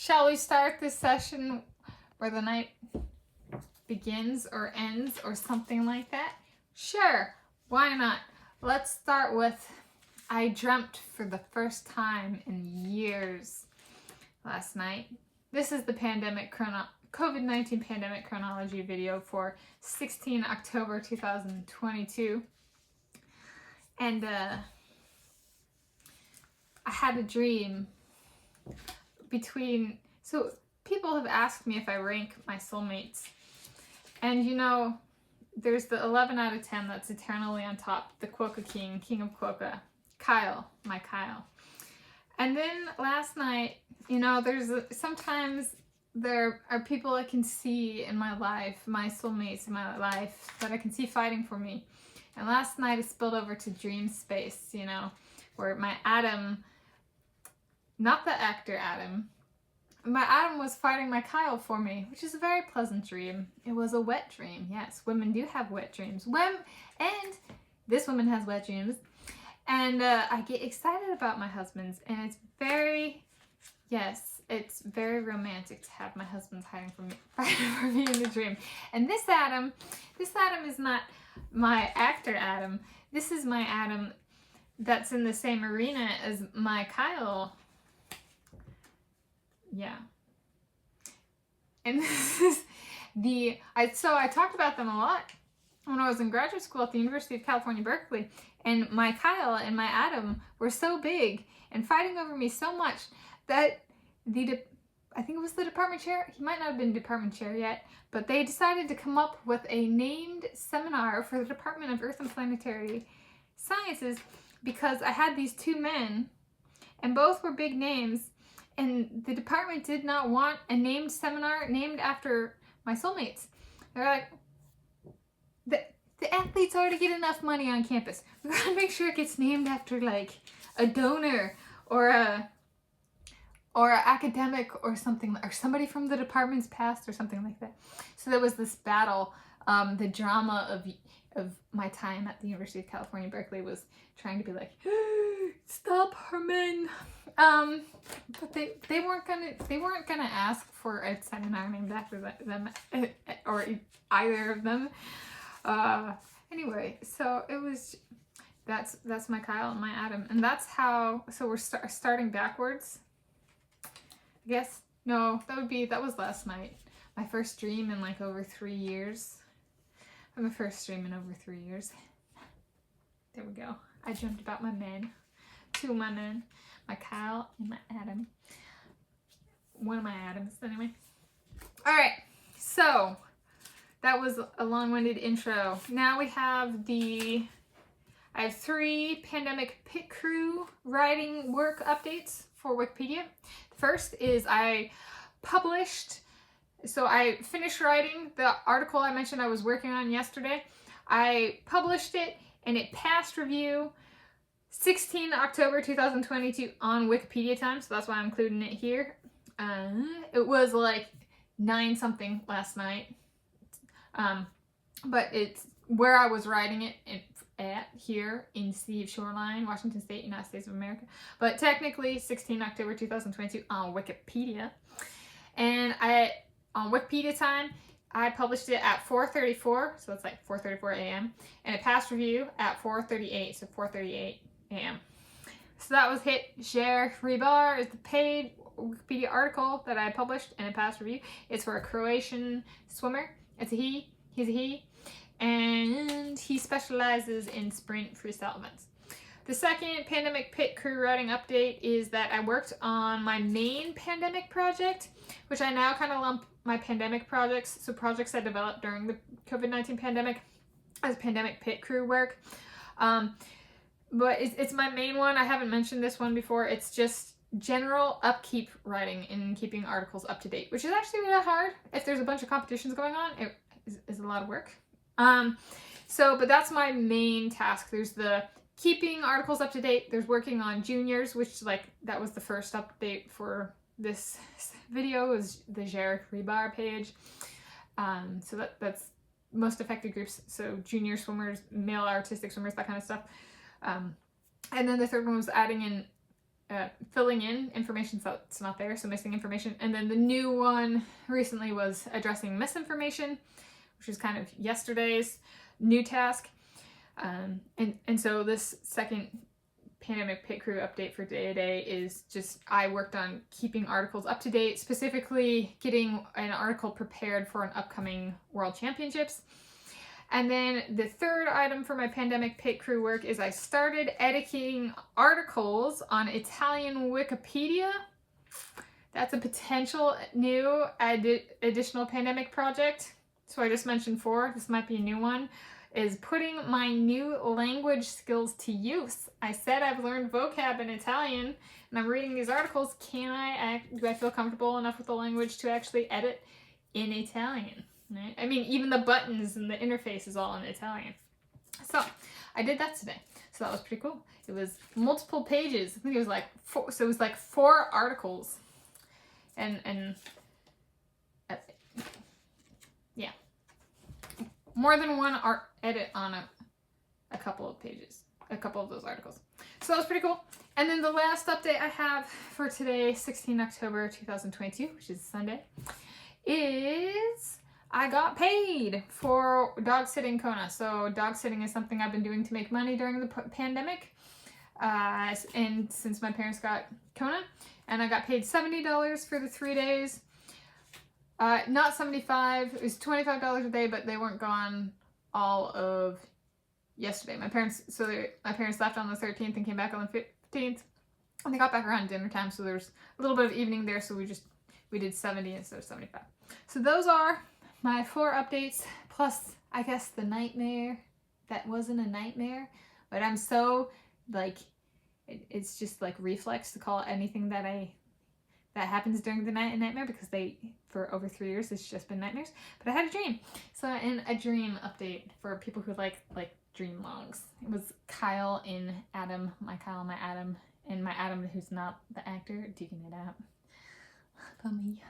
Shall we start this session where the night begins or ends or something like that? Sure, why not? Let's start with, I dreamt for the first time in years last night. This is the COVID-19 pandemic chronology video for 16 October 2022. And I had a dream so people have asked me if I rank my soulmates. And you know, there's the 11 out of 10 that's eternally on top, the Quokka King of Quokka, Kyle, my Kyle. And then last night, you know, sometimes there are people I can see in my life, my soulmates in my life, that I can see fighting for me. And last night it spilled over to dream space, you know, where my Adam, not the actor Adam, my Adam was fighting my Kyle for me, which is a very pleasant dream. It was a wet dream. Yes, women do have wet dreams. And this woman has wet dreams. And I get excited about my husband's, and it's very romantic to have my husband fighting for me in the dream. And this Adam is not my actor Adam. This is my Adam that's in the same arena as my Kyle. Yeah. And this is so I talked about them a lot when I was in graduate school at the University of California, Berkeley. And my Kyle and my Adam were so big and fighting over me so much that I think it was the department chair, he might not have been department chair yet, but they decided to come up with a named seminar for the Department of Earth and Planetary Sciences, because I had these two men and both were big names, and the department did not want a named seminar named after my soulmates. They're like, the athletes already get enough money on campus. We gotta make sure it gets named after like a donor or an academic or something, or somebody from the department's past or something like that. So there was this battle. The drama of my time at the University of California, Berkeley was trying to be like, stop her men. But they weren't gonna ask for a seminar named after them or either of them. Anyway, so it was, that's my Kyle and my Adam, and that's how, so we're starting backwards, I guess. No, that was last night. My first dream in like over 3 years. My first dream in over 3 years. There we go. I dreamt about my men. Two of my men. My Kyle and my Adam. One of my Adams, anyway. Alright, so that was a long-winded intro. Now we have I have 3 pandemic pit crew writing work updates for Wikipedia. The first is I finished writing the article I mentioned I was working on yesterday. I published it and it passed review 16 October 2022 on Wikipedia time, so that's why I'm including it here. It was like 9 something last night. But it's where I was writing it at here in the city of Shoreline, Washington State, United States of America. But technically 16 October 2022 on Wikipedia. And on Wikipedia time, I published it at 4:34, so it's like 4:34 a.m. And it passed review at 4:38, so 4:38 a.m. So that was hit. Jere Hribar is the paid Wikipedia article that I published, and it passed review. It's for a Croatian swimmer. It's a he. He's a he. And he specializes in sprint freestyle events. The second pandemic pit crew writing update is that I worked on my main pandemic project, which I now kind of lump my pandemic projects, so projects I developed during the COVID-19 pandemic, as pandemic pit crew work. But it's my main one. I haven't mentioned this one before. It's just general upkeep writing and keeping articles up to date, which is actually really hard. If there's a bunch of competitions going on, it is a lot of work. But that's my main task. There's the keeping articles up to date. There's working on juniors, which that was the first update for this video, is the Jere Hribar page. So that's most affected groups. So junior swimmers, male artistic swimmers, that kind of stuff. And then the third one was adding in filling in information that's not there, so missing information. And then the new one recently was addressing misinformation, which is kind of yesterday's new task. And so this second Pandemic Pit Crew update for today is just, I worked on keeping articles up to date, specifically getting an article prepared for an upcoming World Championships. And then the third item for my Pandemic Pit Crew work is I started editing articles on Italian Wikipedia. That's a potential new additional pandemic project. So I just mentioned 4. This might be a new one. Is putting my new language skills to use. I said I've learned vocab in Italian, and I'm reading these articles. Do I feel comfortable enough with the language to actually edit in Italian? Right? I mean, even the buttons and the interface is all in Italian. So I did that today. So that was pretty cool. It was multiple pages. I think it was like 4. So it was like 4 articles, and yeah, more than one edit on a couple of pages, a couple of those articles. So that was pretty cool. And then the last update I have for today, 16 October 2022, which is Sunday, is I got paid for dog sitting Kona. So dog sitting is something I've been doing to make money during the pandemic. And since my parents got Kona, and I got paid $70 for the 3 days. Not $75, it was $25 a day, but they weren't gone all of yesterday. My parents left on the 13th and came back on the 15th, and they got back around dinner time, so there's a little bit of evening there, so we did 70 instead of 75. So those are my 4 updates, plus I guess the nightmare that wasn't a nightmare, but I'm so like, it's just like reflex to call anything that happens during the night a nightmare, because for over 3 years it's just been nightmares. But I had a dream. So in a dream update for people who like dream logs, it was Kyle and Adam, my Kyle, my Adam, and my Adam who's not the actor, duking it out. Bummy.